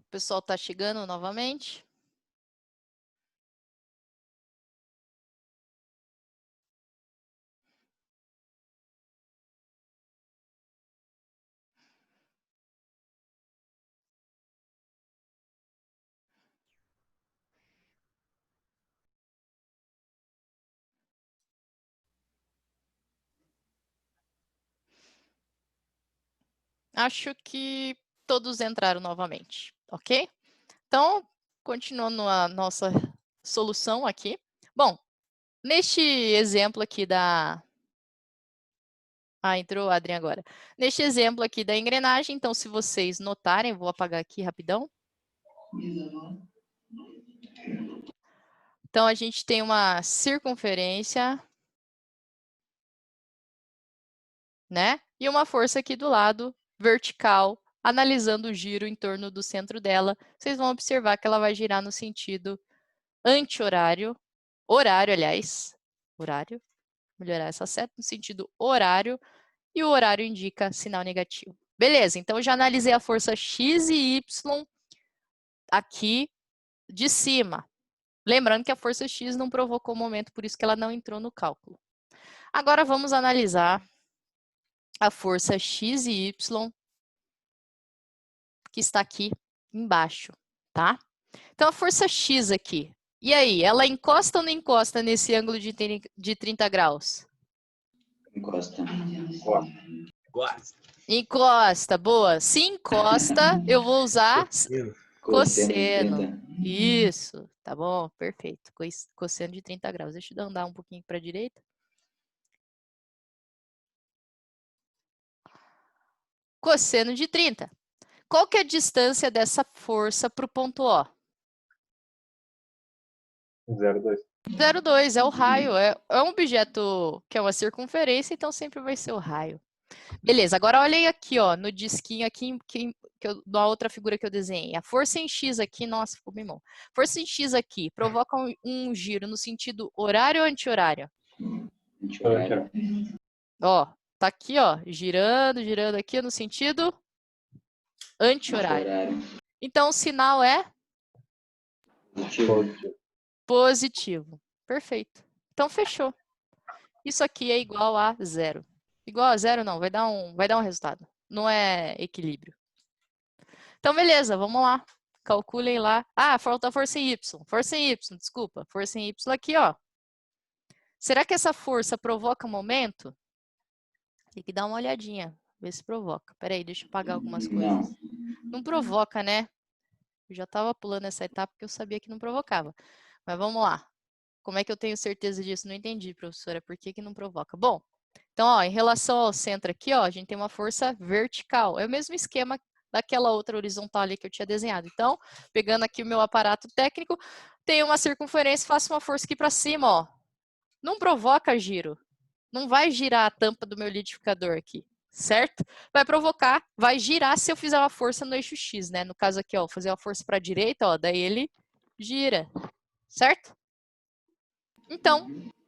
pessoal está chegando novamente. Acho que todos entraram novamente, ok? Então, continuando a nossa solução aqui. Bom, neste exemplo aqui da... Ah, entrou o Adrien agora. Neste exemplo aqui da engrenagem, então, se vocês notarem, vou apagar aqui rapidão. Então, a gente tem uma circunferência, né? E uma força aqui do lado, vertical, analisando o giro em torno do centro dela. Vocês vão observar que ela vai girar no sentido anti-horário, horário, aliás, horário, melhorar essa seta, no sentido horário, e o horário indica sinal negativo. Beleza, então já analisei a força X e Y aqui de cima. Lembrando que a força X não provocou o momento, por isso que ela não entrou no cálculo. Agora vamos analisar a força X e Y que está aqui embaixo, tá? Então a força X aqui, e aí, ela encosta ou não encosta nesse ângulo de 30 graus? Encosta. Encosta, boa. Se encosta, eu vou usar Cosseno. cosseno. Isso, tá bom, perfeito. Cosseno de 30 graus. Deixa eu andar um pouquinho para a direita. Cosseno de 30. Qual que é a distância dessa força para o ponto O? 0,2. 0,2 é o raio. É um objeto que é uma circunferência, então sempre vai ser o raio. Beleza, agora olhem aqui, ó, no disquinho aqui, na outra figura que eu desenhei. A força em X aqui, nossa, ficou bem bom. Força em X aqui provoca um giro no sentido horário ou anti-horário? Anti-horário. Ó, tá aqui, ó, girando, girando aqui no sentido anti-horário. Então, o sinal é positivo. Perfeito. Então, fechou. Isso aqui é igual a zero. Igual a zero não, vai dar um resultado. Não é equilíbrio. Então, beleza, vamos lá. Calculem lá. Ah, falta a força em Y. Força em Y, desculpa. Força em Y aqui, ó. Será que essa força provoca momento? Tem que dar uma olhadinha, ver se provoca. Peraí, deixa eu apagar algumas coisas. Não provoca, né? Eu já estava pulando essa etapa porque eu sabia que não provocava. Mas vamos lá. Como é que eu tenho certeza disso? Não entendi, professora. Por que não provoca? Bom, então, ó, em relação ao centro aqui, ó, a gente tem uma força vertical. É o mesmo esquema daquela outra horizontal ali que eu tinha desenhado. Então, pegando aqui o meu aparato técnico, tem uma circunferência, faço uma força aqui para cima, ó. Não provoca giro. Não vai girar a tampa do meu liquidificador aqui, certo? Vai provocar, vai girar se eu fizer uma força no eixo X, né? No caso aqui, ó, fazer uma força para a direita, ó, daí ele gira, certo? Então,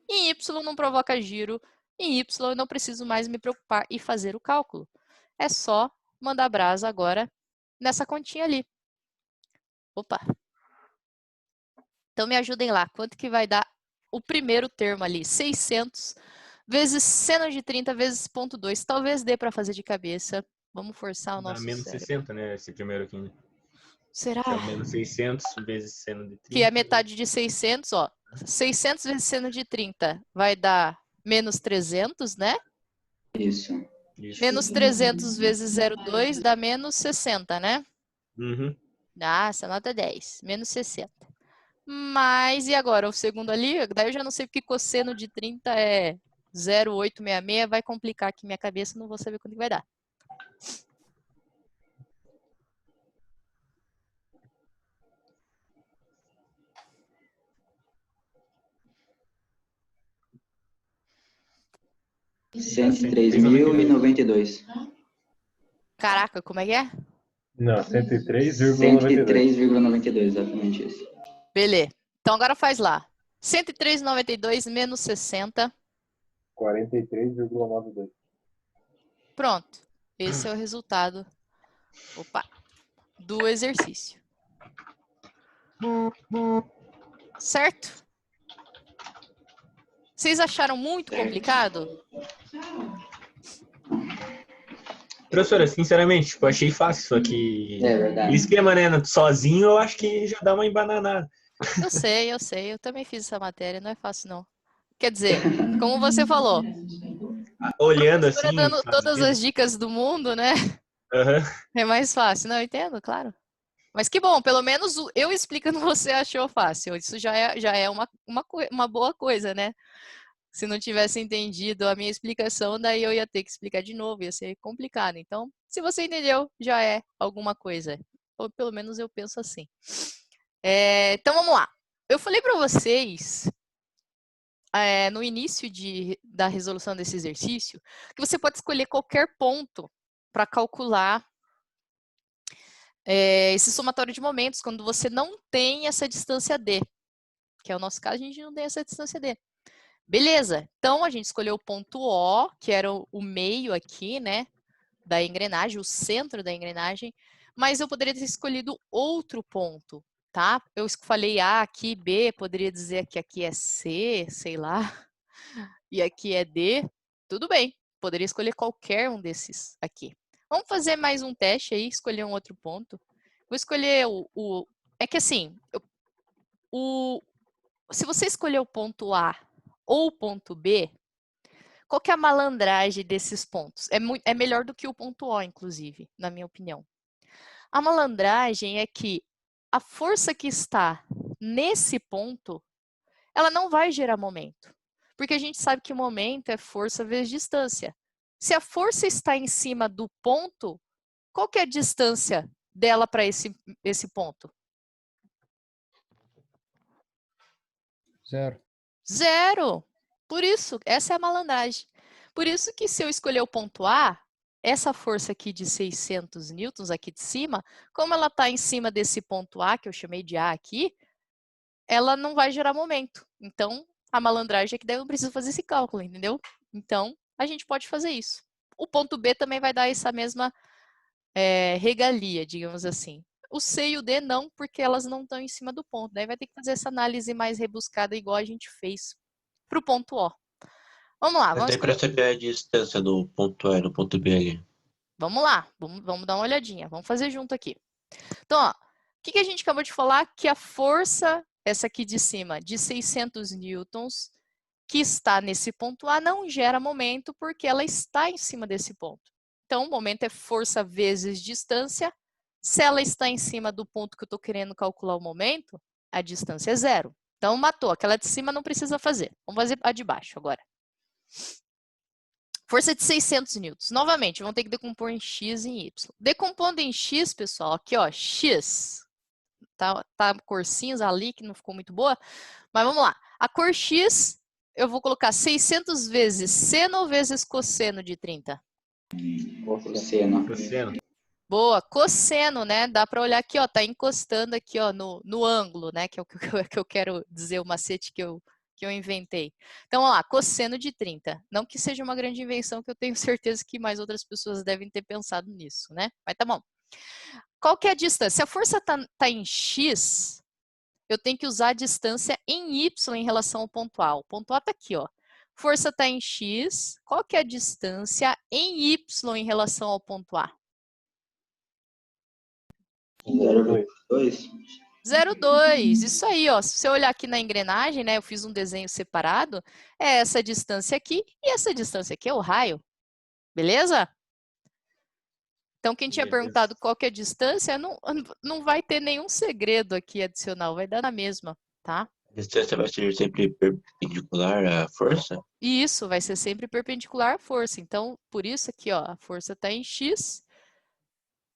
em Y não provoca giro, em Y eu não preciso mais me preocupar e fazer o cálculo. É só mandar brasa agora nessa continha ali. Opa! Então me ajudem lá, quanto que vai dar o primeiro termo ali? 600 vezes seno de 30 vezes 0,2. Talvez dê para fazer de cabeça. Vamos forçar o nosso Dá menos cérebro. 60, né? Esse primeiro aqui. Será? Que é o menos 600 vezes seno de 30. Que é metade de 600, ó. 600 vezes seno de 30 vai dar menos 300, né? Isso. Menos 300 vezes 0,2 dá menos 60, né? Uhum. Ah, essa nota é 10. Menos 60. Mas, e agora? O segundo ali, daí eu já não sei porque cosseno de 30 é 0,866, vai complicar aqui minha cabeça, não vou saber quanto que vai dar. R$103.092. Caraca, como é que é? Não, 103,92. 103,92, exatamente isso. Beleza. Então agora faz lá. 103,92 menos 60. 43,92. Pronto. Esse é o resultado. Opa. Do exercício. Certo? Vocês acharam muito complicado? Professora, sinceramente, tipo, achei fácil, só que É o verdade. esquema, né, sozinho, eu acho que já dá uma embananada. Eu sei, eu sei. Eu também fiz essa matéria, não é fácil, não. Quer dizer, como você falou, Olhando professora assim, dando todas fazendo. as dicas do mundo, né? Aham. É mais fácil. Não, eu entendo, claro. Mas que bom, pelo menos eu explicando você achou fácil. Isso já é uma boa coisa, né? Se não tivesse entendido a minha explicação, daí eu ia ter que explicar de novo, ia ser complicado. Então, se você entendeu, já é alguma coisa. Ou pelo menos eu penso assim. Então, vamos lá. Eu falei para vocês, no início da resolução desse exercício, que você pode escolher qualquer ponto para calcular esse somatório de momentos, quando você não tem essa distância D, que é o nosso caso, a gente não tem essa distância D. Beleza, então a gente escolheu o ponto O, que era o meio aqui, né, da engrenagem, o centro da engrenagem, mas eu poderia ter escolhido outro ponto, tá? Eu falei A aqui, B, poderia dizer que aqui é C, sei lá, e aqui é D, tudo bem, poderia escolher qualquer um desses aqui. Vamos fazer mais um teste aí, escolher um outro ponto. Vou escolher é que assim, se você escolher o ponto A ou o ponto B, qual que é a malandragem desses pontos? É melhor do que o ponto O, inclusive, na minha opinião. A malandragem é que a força que está nesse ponto, ela não vai gerar momento. Porque a gente sabe que o momento é força vezes distância. Se a força está em cima do ponto, qual que é a distância dela para esse ponto? Zero. Zero. Por isso, essa é a malandragem. Por isso que se eu escolher o ponto A, essa força aqui de 600 newtons aqui de cima, como ela está em cima desse ponto A, que eu chamei de A aqui, ela não vai gerar momento. Então, a malandragem é que daí eu não preciso fazer esse cálculo, entendeu? Então, a gente pode fazer isso. O ponto B também vai dar essa mesma regalia, digamos assim. O C e o D não, porque elas não estão em cima do ponto. Daí vai ter que fazer essa análise mais rebuscada, igual a gente fez para o ponto O. Vamos lá. Mas daí para saber a distância do ponto A e do ponto B ali. Vamos lá. Vamos dar uma olhadinha. Vamos fazer junto aqui. Então, ó, o que a gente acabou de falar? Que a força, essa aqui de cima, de 600 newtons, que está nesse ponto A, não gera momento, porque ela está em cima desse ponto. Então, o momento é força vezes distância. Se ela está em cima do ponto que eu estou querendo calcular o momento, a distância é zero. Então, matou. Aquela de cima não precisa fazer. Vamos fazer a de baixo agora. Força de 600 newtons. Novamente, vamos ter que decompor em x e em y. Decompondo em x, pessoal, aqui, ó, x. Tá a cor cinza ali, que não ficou muito boa. Mas vamos lá. A cor x, eu vou colocar 600 vezes seno vezes cosseno de 30. Cosseno. Boa, cosseno, né? Dá para olhar aqui, ó, tá encostando aqui, ó, no ângulo, né? Que é o que eu quero dizer, o macete que eu inventei. Então, olha lá, cosseno de 30. Não que seja uma grande invenção, que eu tenho certeza que mais outras pessoas devem ter pensado nisso, né? Mas tá bom. Qual que é a distância? Se a força tá em x, eu tenho que usar a distância em y em relação ao ponto A. O ponto A tá aqui, ó. Força tá em x, qual que é a distância em y em relação ao ponto A? 0,2. 0,2. Isso aí, ó. Se você olhar aqui na engrenagem, né? Eu fiz um desenho separado. É essa distância aqui e essa distância aqui é o raio. Beleza? Então, quem tinha perguntado qual que é a distância, não vai ter nenhum segredo aqui adicional. Vai dar na mesma, tá? A distância vai ser sempre perpendicular à força? E isso vai ser sempre perpendicular à força. Então, por isso aqui, ó, a força está em x,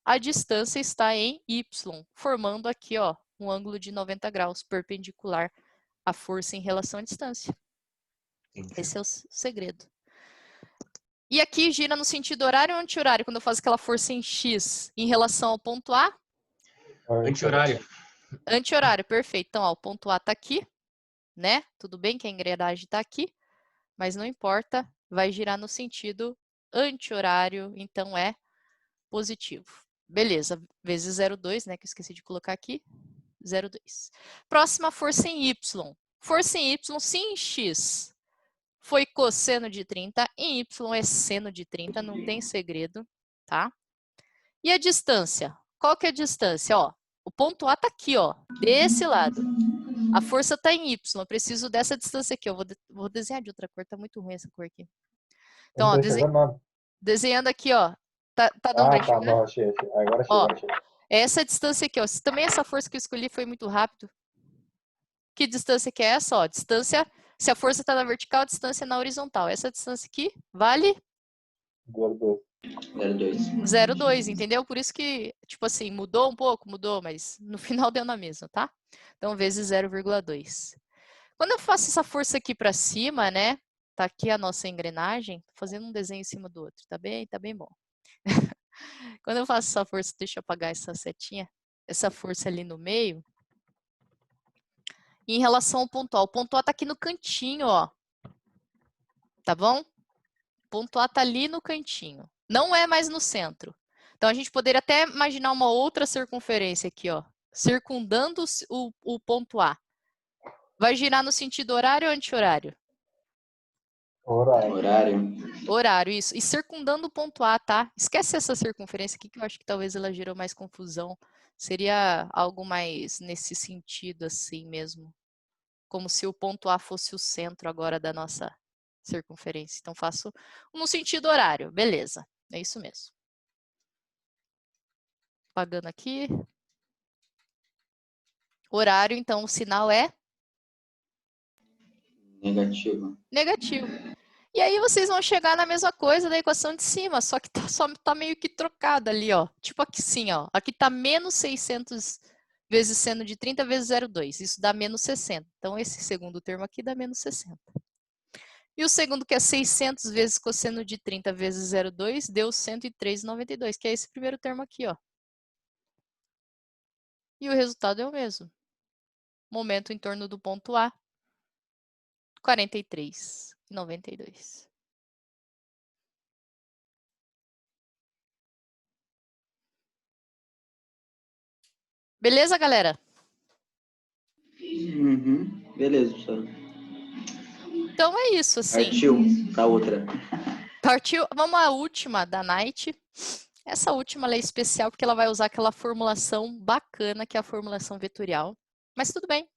a distância está em y, formando aqui, ó, um ângulo de 90 graus perpendicular à força em relação à distância. Entendi. Esse é o segredo. E aqui gira no sentido horário ou anti-horário, quando eu faço aquela força em x em relação ao ponto A? Anti-horário. Anti-horário, perfeito. Então, ó, o ponto A está aqui, né? Tudo bem que a engrenagem está aqui, mas não importa, vai girar no sentido anti-horário, então é positivo. Beleza, vezes 0,2, né, que eu esqueci de colocar aqui. 0,2. Próxima, força em Y. Força em Y, se em X foi cosseno de 30, em Y é seno de 30, não tem segredo, tá? E a distância? Qual que é a distância? Ó, o ponto A tá aqui, ó, desse lado. A força tá em Y, eu preciso dessa distância aqui. Eu vou desenhar de outra cor, tá muito ruim essa cor aqui. Então, ó, desenhando aqui, ó. Tá dando pra enxergar? Não, achei. Agora Ó, achei. essa distância aqui, ó. Também essa força que eu escolhi foi muito rápido. Que distância que é essa? Ó, distância, se a força está na vertical, a distância é na horizontal. Essa distância aqui vale 0,2, entendeu? Por isso que, tipo assim, mudou um pouco, mudou, mas no final deu na mesma, tá? Então, vezes 0,2. Quando eu faço essa força aqui para cima, né? Tá aqui a nossa engrenagem, tô fazendo um desenho em cima do outro, tá bem bom. Quando eu faço essa força, deixa eu apagar essa setinha, essa força ali no meio, em relação ao ponto A. O ponto A tá aqui no cantinho, ó. Tá bom? O ponto A tá ali no cantinho. Não é mais no centro. Então, a gente poderia até imaginar uma outra circunferência aqui, ó. Circundando o ponto A. Vai girar no sentido horário ou anti-horário? Horário, isso. E circundando o ponto A, tá? Esquece essa circunferência aqui, que eu acho que talvez ela gerou mais confusão. Seria algo mais nesse sentido, assim mesmo. Como se o ponto A fosse o centro agora da nossa circunferência. Então, faço no sentido horário. Beleza, é isso mesmo. Apagando aqui. Horário, então, o sinal é? Negativo. E aí vocês vão chegar na mesma coisa da equação de cima, só que tá meio que trocada ali, ó. Tipo aqui sim, ó. Aqui tá menos 600 vezes seno de 30 vezes 0,2. Isso dá menos 60. Então, esse segundo termo aqui dá menos 60. E o segundo, que é 600 vezes cosseno de 30 vezes 0,2, deu 103,92, que é esse primeiro termo aqui, ó. E o resultado é o mesmo. Momento em torno do ponto A, 43,92. Beleza, galera? Beleza, professor. Então é isso, assim. Partiu para outra. Partiu. Vamos à última da Night. Essa última ela é especial porque ela vai usar aquela formulação bacana que é a formulação vetorial. Mas tudo bem.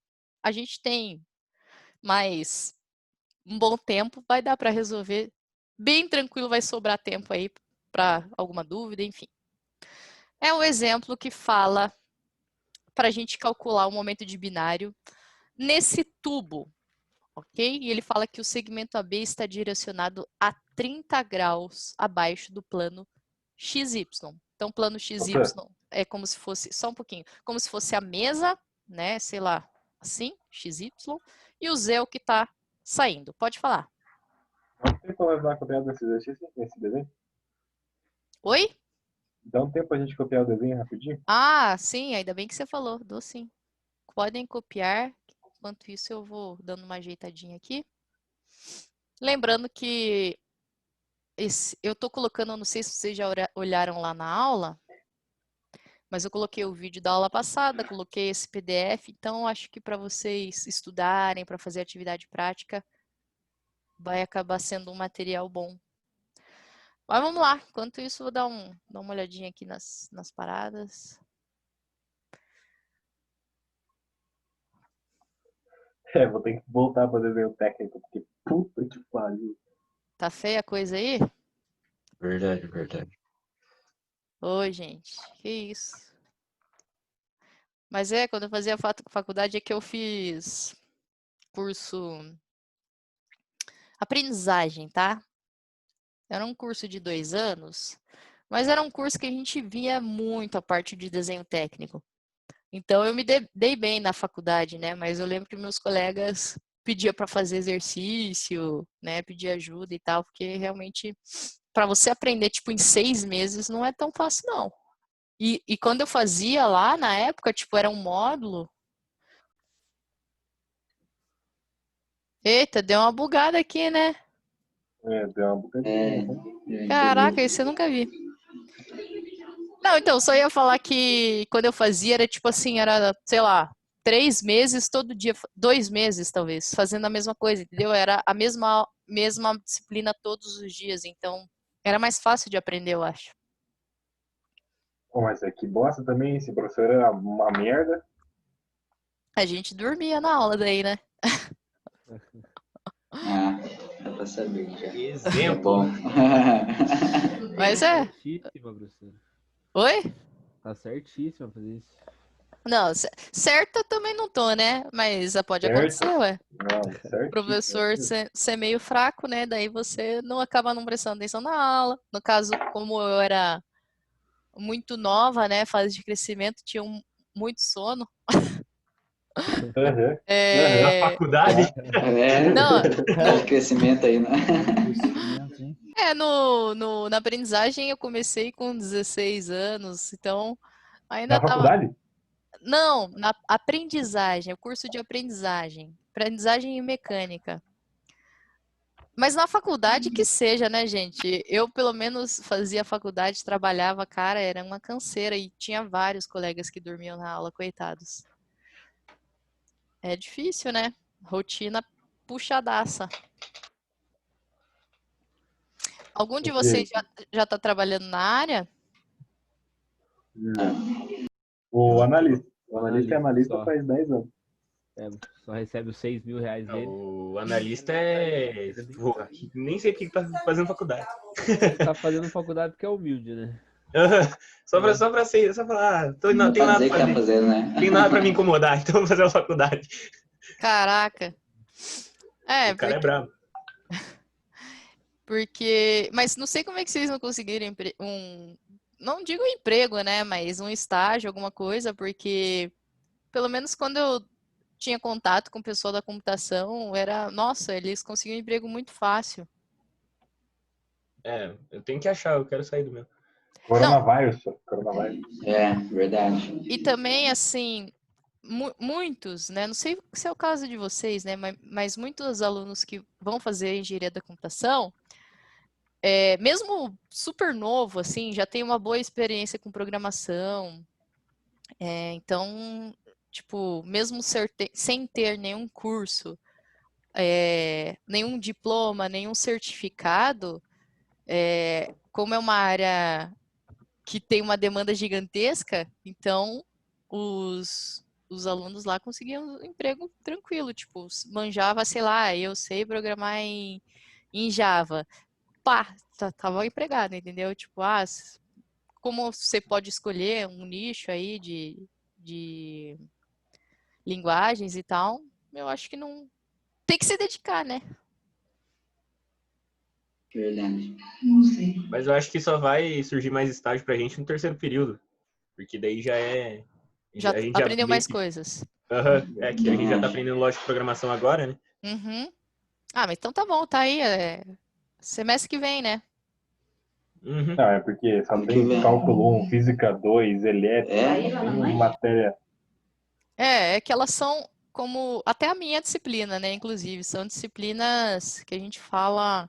A gente tem mais um bom tempo, vai dar para resolver bem tranquilo, vai sobrar tempo aí para alguma dúvida, enfim. É um exemplo que fala para a gente calcular o momento de binário nesse tubo, ok? E ele fala que o segmento AB está direcionado a 30 graus abaixo do plano XY. Então, plano XY é como se fosse, só um pouquinho, como se fosse a mesa, né? Sei lá, assim, XY, e o Z é o que está saindo. Pode falar. Não tem como levar copiar desse exercício nesse desenho? Oi? Dá um tempo a gente copiar o desenho rapidinho? Ah, sim, ainda bem que você falou, dou sim. Podem copiar, enquanto isso eu vou dando uma ajeitadinha aqui. Lembrando que eu estou colocando, não sei se vocês já olharam lá na aula, mas eu coloquei o vídeo da aula passada, coloquei esse PDF, então acho que para vocês estudarem, para fazer atividade prática, vai acabar sendo um material bom. Mas vamos lá, enquanto isso eu vou dar uma olhadinha aqui nas paradas. Vou ter que voltar para desenho técnico, porque puta que pariu. Tá feia a coisa aí? Verdade. Oi, gente, que isso? Mas quando eu fazia faculdade é que eu fiz curso aprendizagem, tá? Era um curso de 2 anos, mas era um curso que a gente via muito a parte de desenho técnico. Então, eu me dei bem na faculdade, né? Mas eu lembro que meus colegas pediam para fazer exercício, né? Pedir ajuda e tal, porque realmente, para você aprender, tipo, em 6 meses, não é tão fácil, não. E quando eu fazia lá, na época, tipo, era um módulo. Eita, deu uma bugada aqui, né? Deu uma bocadinha. Caraca, isso eu nunca vi. Não, então, só ia falar que quando eu fazia era tipo assim, era, sei lá, 3 meses, todo dia, 2 meses talvez, fazendo a mesma coisa, entendeu? Era a mesma disciplina todos os dias, então era mais fácil de aprender, eu acho. Pô, mas é que bosta também, esse professor era uma merda. A gente dormia na aula daí, né? Ah, dá pra saber já. É Exemplo. bom. Mas é. Certíssima, professora. Oi? Tá certíssima fazer isso. Não, certa também não tô, né? Mas pode Certo. acontecer, ué. Não, certo. Professor ser meio fraco, né? Daí você não acaba não prestando atenção na aula. No caso, como eu era muito nova, né? Fase de crescimento, tinha muito sono. Uhum. Na É, faculdade, não, Fase de crescimento aí, né? Crescimento, hein? na aprendizagem eu comecei com 16 anos, então ainda Na tava. faculdade? Não, na aprendizagem, o curso de aprendizagem. Aprendizagem em mecânica. Mas na faculdade que seja, né, gente? Eu, pelo menos, fazia faculdade, trabalhava, cara, era uma canseira e tinha vários colegas que dormiam na aula, coitados. É difícil, né? Rotina puxadaça. Algum de vocês já está trabalhando na área? Não. O analista. O analista é analista Só. faz 10 anos. É, só recebe os 6 mil reais dele. o analista é. Porra, nem sei porque tá fazendo faculdade. Tá fazendo faculdade porque é humilde, né? Só pra ser, só pra. Tem Não nada pra pra dizer que tá fazer. fazendo, né? Tem nada pra me incomodar, então vou fazer a faculdade. Caraca. É, O cara é brabo. porque. Mas não sei como é que vocês não conseguiram não digo emprego, né? Mas um estágio, alguma coisa, porque pelo menos quando eu tinha contato com o pessoal da computação, nossa, eles conseguiam um emprego muito fácil. É, eu tenho que achar, eu quero sair do meu. Coronavírus, só. Coronavírus. É, verdade. E também, assim, muitos, né? Não sei se é o caso de vocês, né? Mas muitos alunos que vão fazer engenharia da computação, mesmo super novo, assim, já tem uma boa experiência com programação. Então, tipo, mesmo sem ter nenhum curso, nenhum diploma, nenhum certificado, como é uma área que tem uma demanda gigantesca, então os alunos lá conseguiam um emprego tranquilo, tipo, manjava, sei lá, eu sei programar em Java. Pá, tava empregado, entendeu? Tipo, como você pode escolher um nicho aí de linguagens e tal, eu acho que não. Tem que se dedicar, né? Verdade. Mas eu acho que só vai surgir mais estágio pra gente no terceiro período. Porque daí já é. Já a gente aprendeu meio mais que- coisas. Aham, é que a gente já tá aprendendo lógica de programação agora, né? Uhum. Ah, mas então tá bom, tá aí. Semestre que vem, né? Uhum. Não, é porque só Ano que tem vem. cálculo 1, física 2, elétrica, É? só tem matéria. É que elas são como. Até a minha disciplina, né? Inclusive, são disciplinas que a gente fala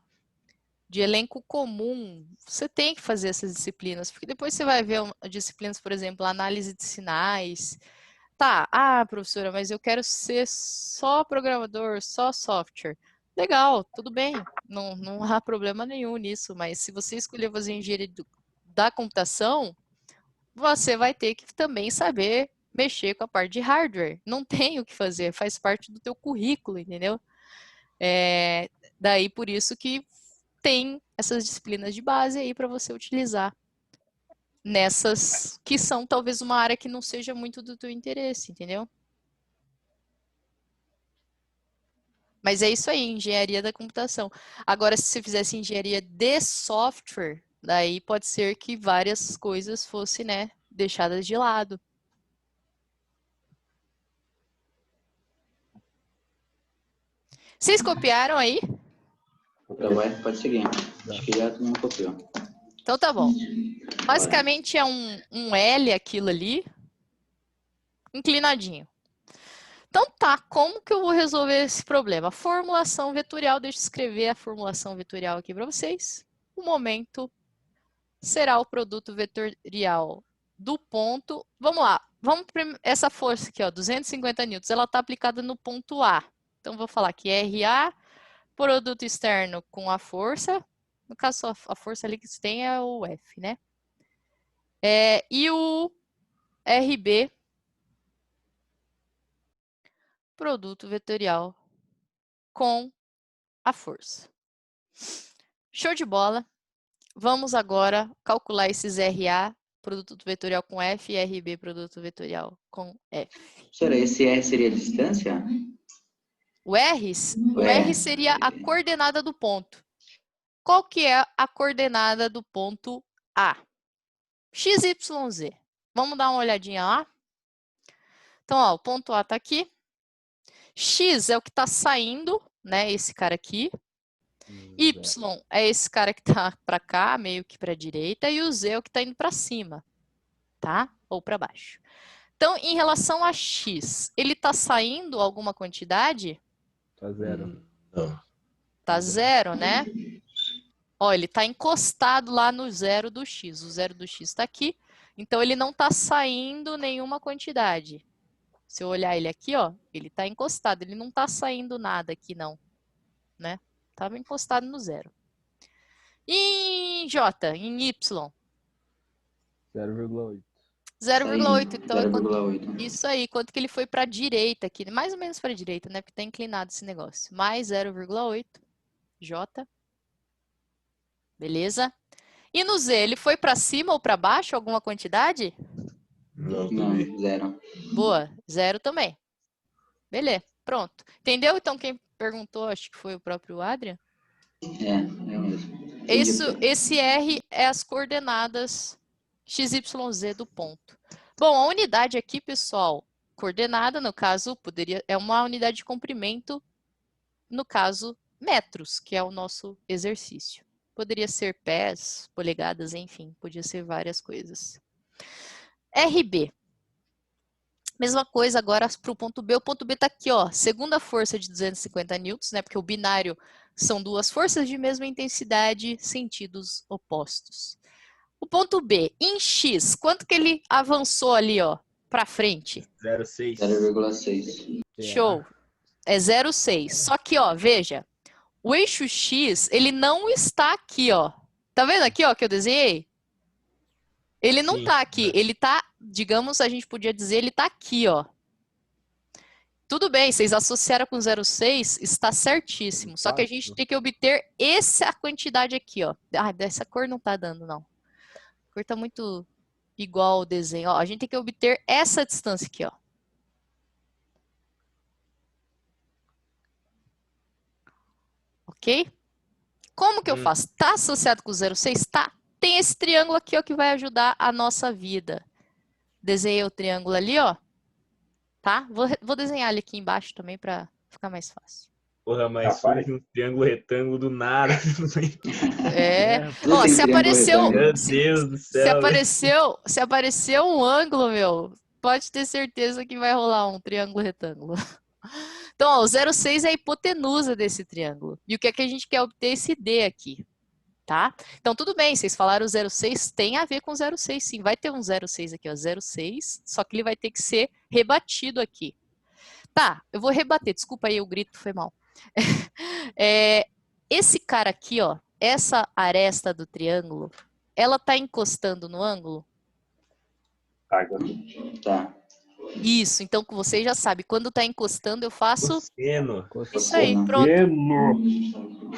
de elenco comum. Você tem que fazer essas disciplinas, porque depois você vai ver disciplinas, por exemplo, análise de sinais. Tá, professora, mas eu quero ser só programador, só software. Legal, tudo bem, não há problema nenhum nisso, mas se você escolher fazer engenharia da computação, você vai ter que também saber mexer com a parte de hardware. Não tem o que fazer, faz parte do teu currículo, entendeu? Daí por isso que tem essas disciplinas de base aí para você utilizar nessas que são talvez uma área que não seja muito do teu interesse, entendeu? Mas é isso aí, engenharia da computação. Agora, se você fizesse engenharia de software, daí pode ser que várias coisas fossem, né, deixadas de lado. Vocês copiaram aí? Pode seguir. Acho que já todo mundo copiou. Então tá bom. Basicamente é um L aquilo ali, inclinadinho. Então tá, como que eu vou resolver esse problema? Formulação vetorial, deixa eu escrever a formulação vetorial aqui para vocês. O momento será o produto vetorial do ponto... Vamos lá. Essa força aqui, ó, 250 newtons, ela está aplicada no ponto A. Então, vou falar que RA, produto externo com a força. No caso, só a força ali que se tem é o F, né? E o RB, produto vetorial com a força. Show de bola. Vamos agora calcular esses RA, produto vetorial com F, e RB, produto vetorial com F. Será esse R seria a distância? O R seria a coordenada do ponto. Qual que é a coordenada do ponto A? XYZ. Vamos dar uma olhadinha lá? Então, ó, o ponto A está aqui. X é o que está saindo, né? Esse cara aqui. Y é esse cara que está para cá, meio que para a direita. E o Z é o que está indo para cima, tá? Ou para baixo. Então, em relação a X, ele está saindo alguma quantidade? Tá zero. Não. Tá zero, né? Ó, ele está encostado lá no zero do X. O zero do X está aqui. Então, ele não está saindo nenhuma quantidade. Se eu olhar ele aqui, ó, ele está encostado. Ele não está saindo nada aqui, não. Né? Estava encostado no zero. E em J, em Y? 0,8. 0,8. Então, 0,8. isso aí. Quanto que ele foi para a direita aqui? Mais ou menos para a direita, né? Porque está inclinado esse negócio. Mais 0,8. J. Beleza? E no Z, ele foi para cima ou para baixo alguma quantidade? Não, Não, também. 0. Boa, 0 também. Beleza, pronto. Entendeu? Então, quem perguntou, acho que foi o próprio Adrian. É mesmo. Entendi. Esse R é as coordenadas XYZ do ponto. Bom, a unidade aqui, pessoal, coordenada, no caso, é uma unidade de comprimento, no caso, metros, que é o nosso exercício. Poderia ser pés, polegadas, enfim, podia ser várias coisas. RB. Mesma coisa agora para o ponto B. O ponto B está aqui, ó. Segunda força de 250 newtons, né? Porque o binário são duas forças de mesma intensidade, sentidos opostos. O ponto B, em X, quanto que ele avançou ali, ó, para frente? 0,6. 0,6. Show. É 0,6. Só que, ó, veja, o eixo X, ele não está aqui, ó. Tá vendo aqui, ó, que eu desenhei? Ele não Sim. tá aqui, ele tá, digamos, a gente podia dizer, ele tá aqui, ó. Tudo bem, vocês associaram com 0,6, está certíssimo. Só que a gente tem que obter essa quantidade aqui, ó. Ah, essa cor não tá dando, não. A cor tá muito igual ao desenho. Ó, a gente tem que obter essa distância aqui, ó. Ok? Como que eu faço? Tá associado com 0,6? Tá. Tem esse triângulo aqui, ó, que vai ajudar a nossa vida. Desenhei o triângulo ali, ó. Tá? Vou desenhar ele aqui embaixo também para ficar mais fácil. Porra, mas surge um triângulo retângulo do nada. Ó, se apareceu... Meu Deus do céu. Se apareceu um ângulo, meu, pode ter certeza que vai rolar um triângulo retângulo. Então, ó, o 0,6 é a hipotenusa desse triângulo. E o que é que a gente quer obter esse D aqui? Tá? Então, tudo bem, vocês falaram 0,6, tem a ver com 0,6, sim. Vai ter um 0,6 aqui, ó, 0,6, só que ele vai ter que ser rebatido aqui. Tá, eu vou rebater, desculpa aí o grito, foi mal. Esse cara aqui, ó, essa aresta do triângulo, ela tá encostando no ângulo? Tá. Isso, então vocês já sabem, quando tá encostando eu faço... Cosseno. Isso aí, pronto.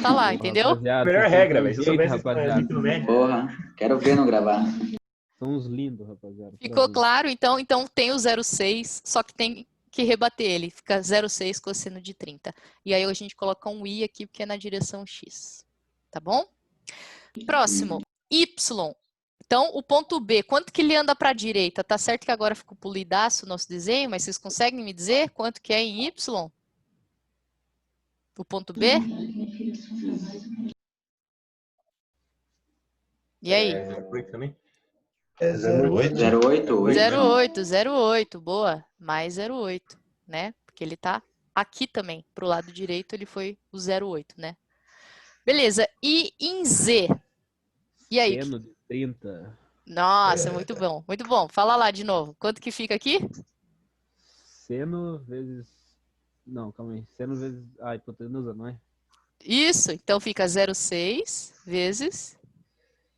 Tá lá, entendeu? Melhor regra, velho. Se eu soubesse rapaziada. isso no médio. Porra, quero ver não gravar. São uns lindos, rapaziada. Ficou claro? Então tem o 0,6, só que tem que rebater ele. Fica 0,6 cosseno de 30. E aí a gente coloca um i aqui, porque é na direção x. Tá bom? Próximo, y. Então, o ponto B, quanto que ele anda para a direita? Tá certo que agora ficou polidaço o nosso desenho, mas vocês conseguem me dizer quanto que é em y? O ponto B? E aí? É 0,8? 0,8? 0,8, boa. Mais 0,8, né? Porque ele tá aqui também, pro lado direito ele foi o 0,8, né? Beleza, e em Z? E aí? Seno de 30. Nossa, muito bom, muito bom. Fala lá de novo. Quanto que fica aqui? Seno vezes... Não, calma aí. Seno vezes a hipotenusa, não é? Isso, então fica 0,6 vezes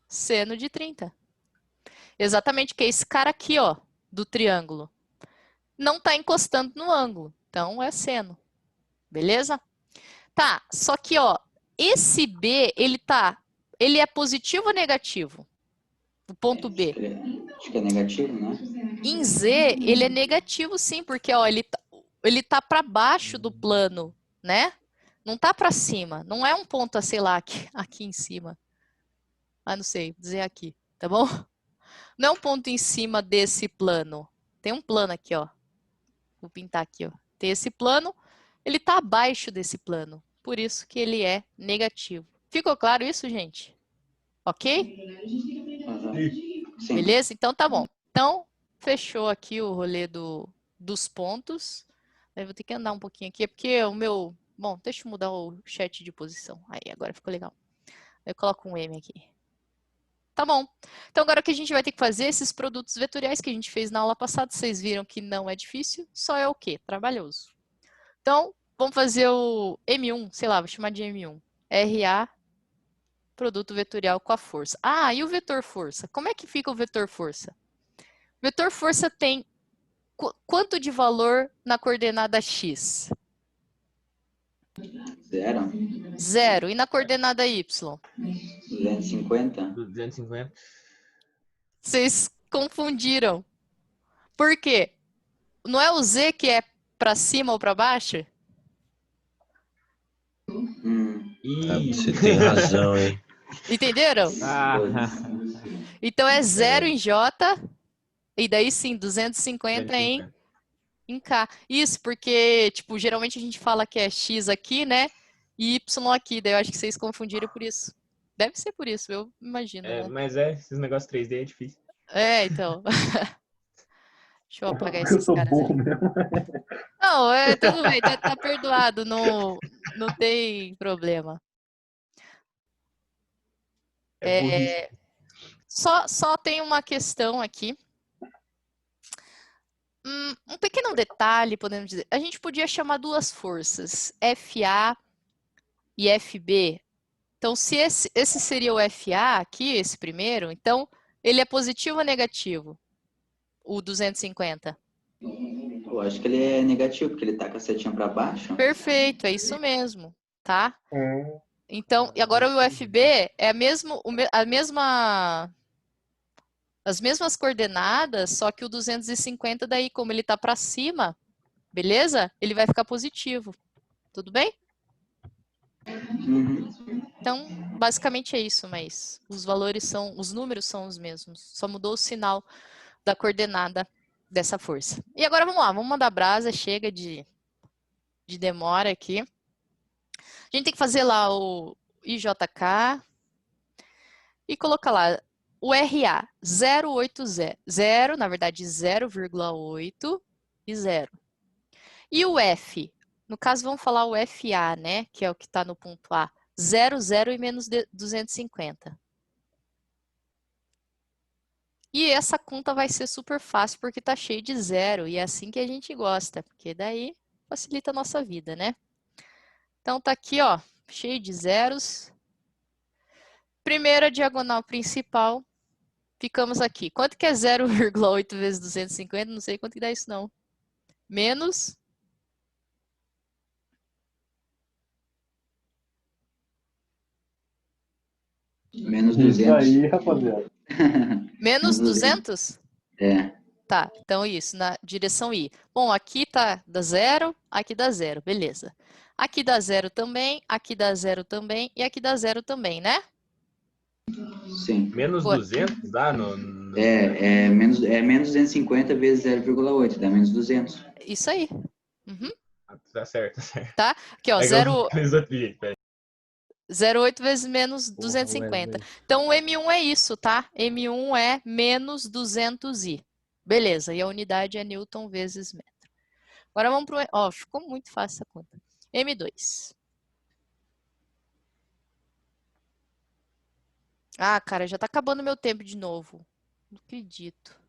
seno de 30. Exatamente, que é esse cara aqui, ó, do triângulo. Não está encostando no ângulo, então é seno. Beleza? Tá, só que, ó, esse B, ele é positivo ou negativo? O ponto B. Acho que é negativo, né? Em Z, ele é negativo sim, porque, ó, ele tá para baixo do plano, né? Não tá para cima. Não é um ponto, sei lá, aqui em cima. Ah, não sei, vou dizer aqui, tá bom? Não é um ponto em cima desse plano. Tem um plano aqui, ó. Vou pintar aqui, ó. Tem esse plano, ele tá abaixo desse plano. Por isso que ele é negativo. Ficou claro isso, gente? Ok? Sim. Beleza? Então tá bom. Então, fechou aqui o rolê dos pontos. Eu vou ter que andar um pouquinho aqui, porque o meu... Bom, deixa eu mudar o chat de posição. Aí, agora ficou legal. Eu coloco um M aqui. Tá bom. Então, agora o que a gente vai ter que fazer, esses produtos vetoriais que a gente fez na aula passada, vocês viram que não é difícil, só é o quê? Trabalhoso. Então, vamos fazer o M1, sei lá, vou chamar de M1. RA, produto vetorial com a força. Ah, e o vetor força? Como é que fica o vetor força? O vetor força tem quanto de valor na coordenada X? 0. 0. E na coordenada Y? 250. 250. Vocês confundiram. Por quê? Não é o Z que é para cima ou para baixo? Você tem razão, hein? Entenderam? Ah, Então é 0 em J e daí sim 250 em 250. K. Isso porque, tipo, geralmente a gente fala que é X aqui, né? E Y aqui. Daí eu acho que vocês confundiram por isso. Deve ser por isso, eu imagino, É, né? mas esses negócios 3D é difícil. É, então. Deixa eu apagar Porque eu esses sou caras burro aí. mesmo. Não, tudo bem, tá perdoado, não tem problema. É burrice. Só tem uma questão aqui. Um pequeno detalhe, podemos dizer. A gente podia chamar duas forças, FA e FB. Então, se esse seria o FA aqui, esse primeiro, então ele é positivo ou negativo? O 250. Eu acho que ele é negativo, porque ele tá com a setinha para baixo. Perfeito, é isso mesmo, tá? Então, e agora o UFB é as mesmas coordenadas, só que o 250 daí, como ele tá para cima, beleza? Ele vai ficar positivo. Tudo bem? Então, basicamente é isso, mas os números são os mesmos. Só mudou o sinal da coordenada dessa força. E agora vamos lá, vamos mandar brasa, chega de demora aqui. A gente tem que fazer lá o IJK e colocar lá o RA 0,80, 0, na verdade 0,8 e 0. E o F, no caso vamos falar o FA, né, que é o que está no ponto A, 0, 0 e menos 250. E essa conta vai ser super fácil porque está cheio de zero e é assim que a gente gosta, porque daí facilita a nossa vida, né? Então tá aqui, ó, cheio de zeros. Primeira diagonal principal, ficamos aqui. Quanto que é 0,8 vezes 250? Não sei quanto que dá isso não. Menos... Menos Isso 200. aí, rapaziada. Menos 200? É. Tá, então isso, na direção I. Bom, aqui tá da 0, aqui dá 0, beleza. Aqui dá 0 também, aqui dá 0 também e aqui dá 0 também, né? Sim. Menos Boa. 200 dá É menos 250 vezes 0,8, dá menos 200. Isso aí. Uhum. Tá certo, tá certo. Tá? Aqui, ó, É que eu fiz outro jeito, peraí. 0,8 vezes menos porra, 250. Wesley. Então, o M1 é isso, tá? M1 é menos 200i. Beleza, e a unidade é Newton vezes metro. Agora vamos para o... Ó, ficou muito fácil essa conta. M2. Ah, cara, já tá acabando meu tempo de novo. Não acredito.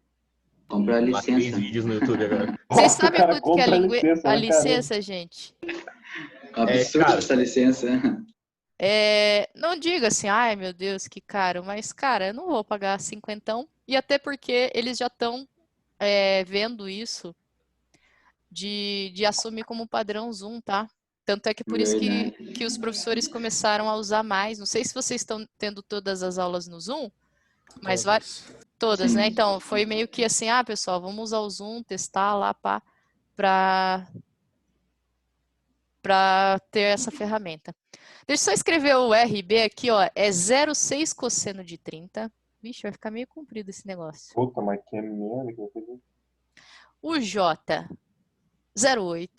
Comprar a Lá 3 licença. vídeos no YouTube agora. Vocês O sabem cara quanto que é compra a a licença, a né, licença, gente? Absurdo cara. essa licença. Não diga assim, ai meu Deus, que caro, mas cara, eu não vou pagar 50. E até porque eles já estão vendo isso de assumir como padrão Zoom, tá? Tanto é que por isso Verdade. que os professores começaram a usar mais. Não sei se vocês estão tendo todas as aulas no Zoom, mas todas, Sim. né? Então, foi meio que assim, pessoal, vamos usar o Zoom, testar lá, para ter essa ferramenta. Deixa eu só escrever o RB aqui, ó, é 0,6 cosseno de 30. Vixe, vai ficar meio comprido esse negócio. Puta, mas que merda que eu fiz. O J, 0,8.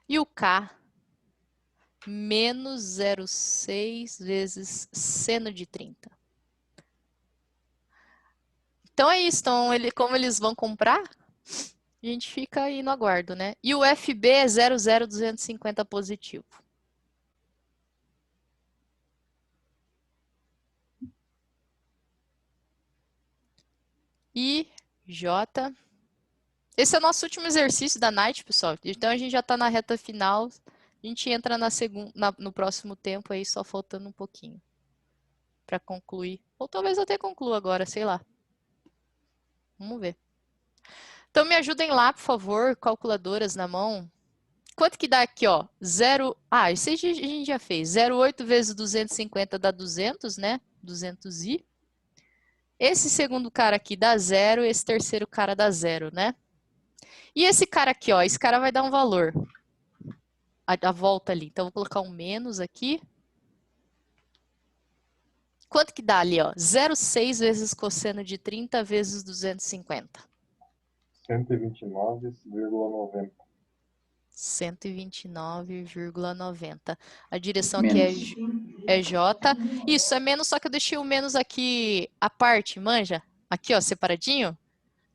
E o K, menos 0,6 vezes seno de 30. Então é isso. Então, como eles vão comprar, a gente fica aí no aguardo, né? E o FB é 0,0250 positivo. E J. Esse é o nosso último exercício da night, pessoal. Então a gente já está na reta final. A gente entra no próximo tempo aí, só faltando um pouquinho para concluir. Ou talvez até conclua agora, sei lá. Vamos ver. Então me ajudem lá, por favor, calculadoras na mão. Quanto que dá aqui, ó? 0. Isso a gente já fez. 0,8 vezes 250 dá 200, né? 200i. Esse segundo cara aqui dá 0, esse terceiro cara dá 0, né? E esse cara aqui, ó, esse cara vai dar um valor. A volta ali. Então, vou colocar um menos aqui. Quanto que dá ali, ó? 0,6 vezes cosseno de 30 vezes 250. 129,90. 129,90. A direção aqui é J. Isso, é menos, só que eu deixei o menos aqui à parte, manja? Aqui, ó, separadinho.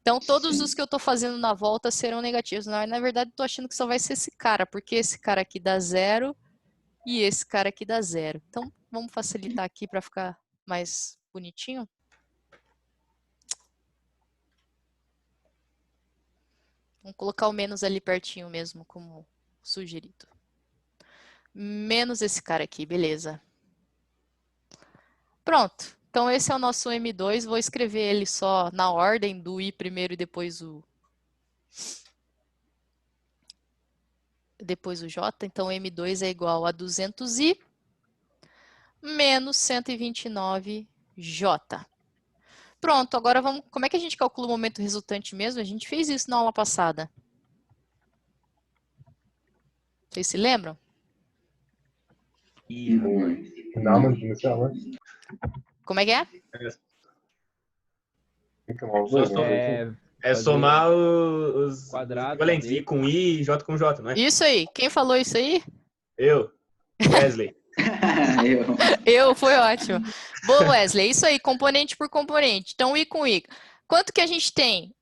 Então, todos os que eu estou fazendo na volta serão negativos. Na verdade, estou achando que só vai ser esse cara, porque esse cara aqui dá 0 e esse cara aqui dá 0. Então, vamos facilitar aqui para ficar mais bonitinho. Vamos colocar o menos ali pertinho mesmo, como sugerido. Menos esse cara aqui, beleza. Pronto. Então, esse é o nosso M2. Vou escrever ele só na ordem do I primeiro e depois o J. Então, M2 é igual a 200i menos 129j. Pronto, agora vamos... Como é que a gente calcula o momento resultante mesmo? A gente fez isso na aula passada. Vocês se lembram? Não, mas inicial, né? Como é que é? Fica mal doido, né? É somar os quadrado equivalentes, dele. I com I e J com J, não é? Isso aí. Quem falou isso aí? Eu, Wesley. Foi ótimo. Boa, Wesley. Isso aí, componente por componente. Então, I com I. Quanto que a gente tem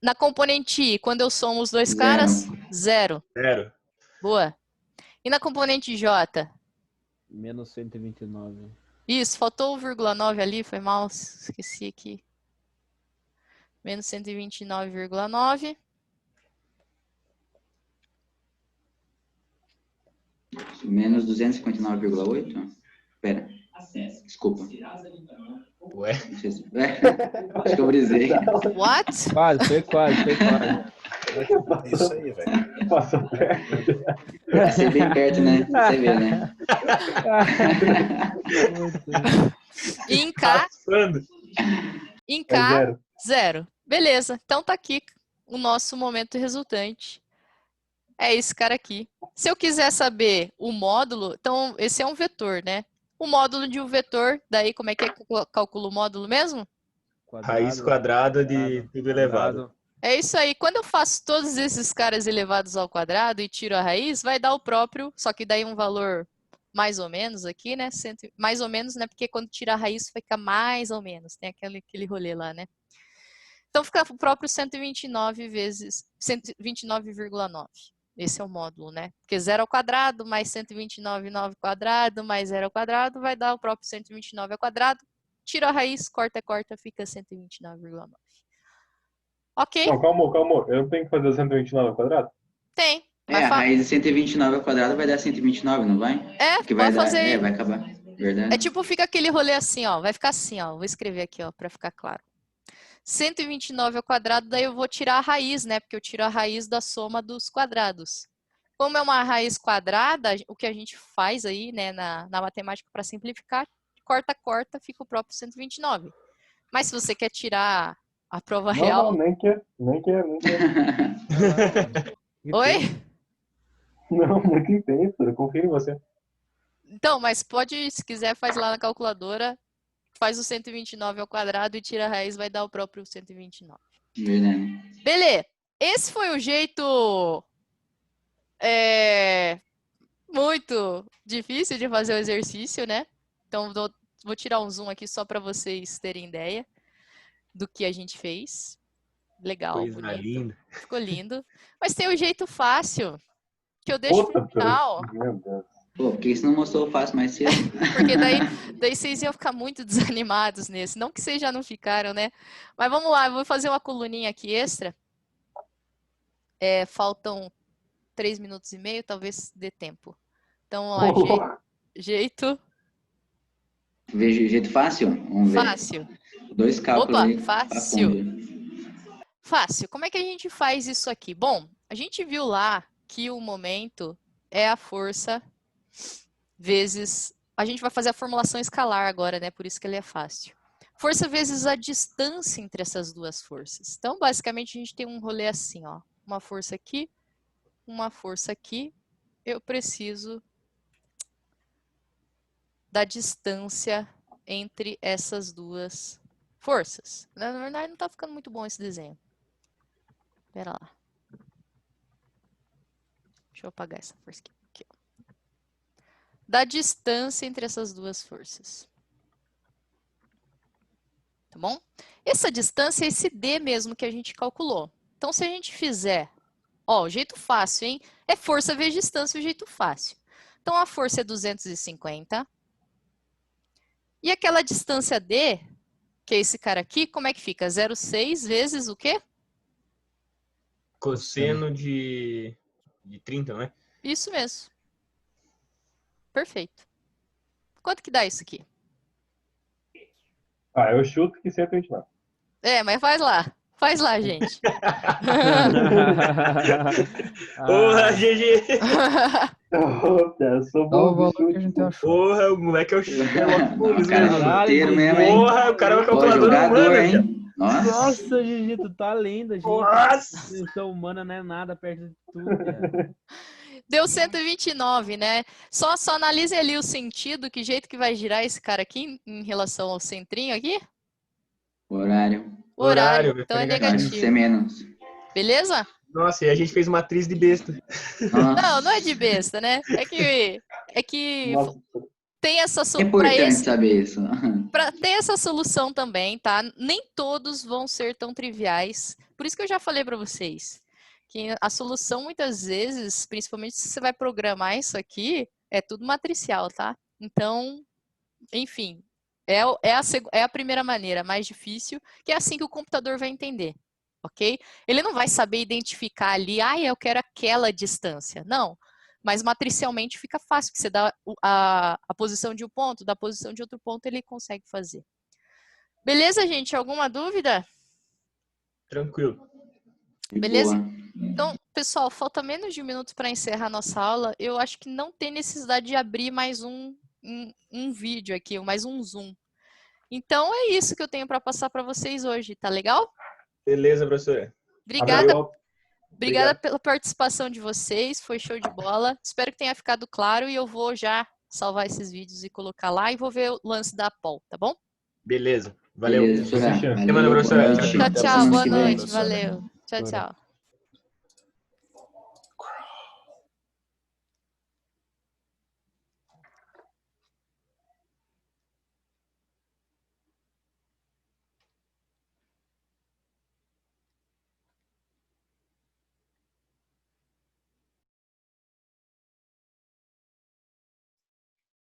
na componente I, quando eu somo os dois caras? 0. 0. Boa. E na componente J? Menos 129. Isso, faltou o 0,9 ali, foi mal, esqueci aqui. Menos 129,9. Menos 259,8? Pera. Desculpa. Ué? Acho que eu brisei. What? Quase, foi quase. Isso aí, velho. Passa perto. Passei bem perto, né? Você vê, né? E em K, É zero. 0. Beleza, então tá aqui o nosso momento resultante. É esse cara aqui. Se eu quiser saber o módulo, então esse é um vetor, né? O módulo de um vetor, daí como é que eu calculo o módulo mesmo? Raiz quadrada de tudo elevado. É isso aí. Quando eu faço todos esses caras elevados ao quadrado e tiro a raiz, vai dar o próprio, só que daí um valor mais ou menos aqui, né? Mais ou menos, né? Porque quando tira a raiz fica mais ou menos. Tem aquele rolê lá, né? Então fica o próprio 129 vezes 129,9. Esse é o módulo, né? Porque 0 ao quadrado mais 129,9 ao quadrado mais 0 ao quadrado vai dar o próprio 129 ao quadrado. tira a raiz, corta, fica 129,9. Ok? Não, calma. Eu não tenho que fazer 129 ao quadrado? Tem. A raiz de 129 ao quadrado vai dar 129, não vai? Que vai pode dar, fazer. vai acabar. Verdade. É tipo, fica aquele rolê assim, ó. Vai ficar assim, ó. Vou escrever aqui, ó, pra ficar claro. 129 ao quadrado, daí eu vou tirar a raiz, né? Porque eu tiro a raiz da soma dos quadrados. Como é uma raiz quadrada, o que a gente faz aí, né, na matemática para simplificar, corta, fica o próprio 129. Mas se você quer tirar a prova real... Não, nem quer. Oi? Não, muito intenso, eu confio em você. Então, mas pode, se quiser, faz lá na calculadora, faz o 129 ao quadrado e tira a raiz, vai dar o próprio 129. Verdade. Beleza. Esse foi o jeito muito difícil de fazer o exercício, né? Então, vou tirar um zoom aqui só para vocês terem ideia do que a gente fez. Legal, Coisa bonito. linda. Ficou lindo. Mas tem o jeito fácil, que eu deixo no final. Meu Deus. Pô, por que isso não mostrou fácil mais cedo? Porque daí vocês iam ficar muito desanimados nesse. Não que vocês já não ficaram, né? Mas vamos lá, eu vou fazer uma coluninha aqui extra. Faltam 3 minutos e meio, talvez dê tempo. Então, vamos lá, jeito Veja jeito fácil? Vamos ver. fácil. 2 cálculos aí. Fácil. Facundo. Fácil. Como é que a gente faz isso aqui? Bom, a gente viu lá que o momento é a força vezes... A gente vai fazer a formulação escalar agora, né? Por isso que ele é fácil. Força vezes a distância entre essas duas forças. Então, basicamente, a gente tem um rolê assim, ó. Uma força aqui, uma força aqui. Eu preciso da distância entre essas duas forças. Na verdade, não tá ficando muito bom esse desenho. Espera lá. Deixa eu apagar essa força aqui. Ó. Da distância entre essas duas forças. Tá bom? Essa distância é esse D mesmo que a gente calculou. Então, se a gente fizer... Ó, o jeito fácil, hein? É força vezes distância, o jeito fácil. Então, a força é 250. E aquela distância D, que é esse cara aqui, como é que fica? 0,6 vezes o quê? Cosseno de 30, né? Isso mesmo. Perfeito. Quanto que dá isso aqui? Eu chuto que 129. Mas faz lá. Faz lá, gente. Porra, GG! Eu sou Qual o bom valor de que a gente chute. achou? Porra, o moleque é o Sherlock Holmes, O cara é mano. chuteiro mesmo, hein? Porra, o cara é uma Pô, calculadora jogador, humana, cara. hein? Nossa. Nossa, Gigi, tu tá lenda, gente. Nossa! A dimensão humana não é nada perto de tudo, cara. Deu 129, né? Só analise ali o sentido, que jeito que vai girar esse cara aqui em relação ao centrinho aqui. Horário. Horário. Vai Então é ficar Pode negativo. ser menos. Beleza? Nossa, e a gente fez uma atriz de besta. Nossa. Não é de besta, né? É que Nossa, tem essa É solução. importante saber isso. Para ter essa solução também, tá? Nem todos vão ser tão triviais. Por isso que eu já falei para vocês que a solução muitas vezes, principalmente se você vai programar isso aqui, é tudo matricial, tá? Então, enfim, é a primeira maneira mais difícil, que é assim que o computador vai entender, ok? Ele não vai saber identificar ali, eu quero aquela distância. Não. Mas matricialmente fica fácil, porque você dá a posição de um ponto, da posição de outro ponto, ele consegue fazer. Beleza, gente? Alguma dúvida? Tranquilo. Beleza? Boa. Então, pessoal, falta menos de 1 minuto para encerrar nossa aula. Eu acho que não tem necessidade de abrir mais um vídeo aqui, mais um Zoom. Então, é isso que eu tenho para passar para vocês hoje, tá legal? Beleza, professora. Obrigada pela participação de vocês, foi show de bola. Espero que tenha ficado claro e eu vou já salvar esses vídeos e colocar lá e vou ver o lance da Paul, tá bom? Beleza. Valeu. Beleza, professora. Semana, professora. Boa noite. Tchau, Até tchau, semana boa que vem. noite, valeu. Tchau, tchau.